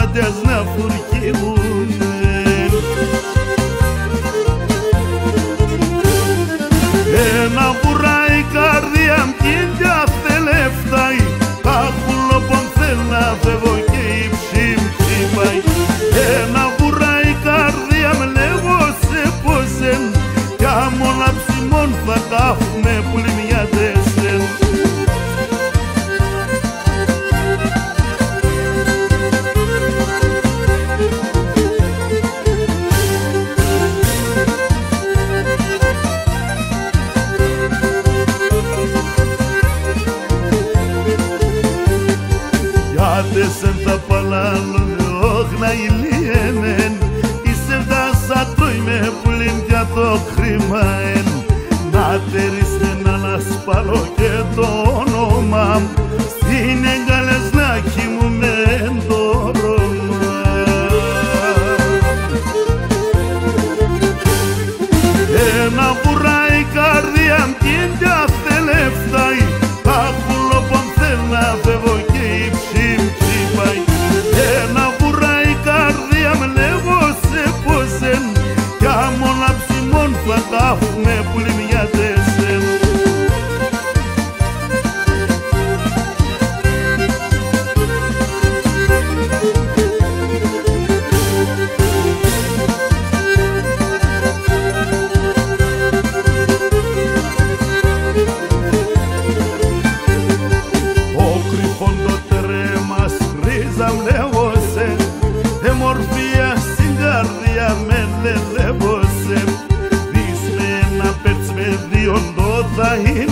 toate azi ne furchiune. Ένα βουράει καρδιά μ' κίνδια θελεύταει, άχουλο πον θέλ να φεύγω και η ψή μ' χτυπάει. Ένα βουράει καρδιά μ' λέγω σε πόσεν, κι άμονα ψημών θα κάφουμε πουλιμιάτεσεν. Sen ta palalo ohna ilienen ise da sa troi me pulin ja to krimaen na terisne na nas palo ke to onoma sine gales na kimu mendoroma ena burai kardia mtinja teleftai apulo pomtena vevo ke ipshim ένα βουράει καρδιά μ' λέγω σε πόσεν, κι άμονα ψημών θα κάφουμε πουλιμιάτεσεν. Ο κρυφόν το τρέμας ρίζα μ' λέγωσε, εμορφία στην καρδιά με λελεύωσε. Δεις με ένα πέρτς με δύο ντότα είναι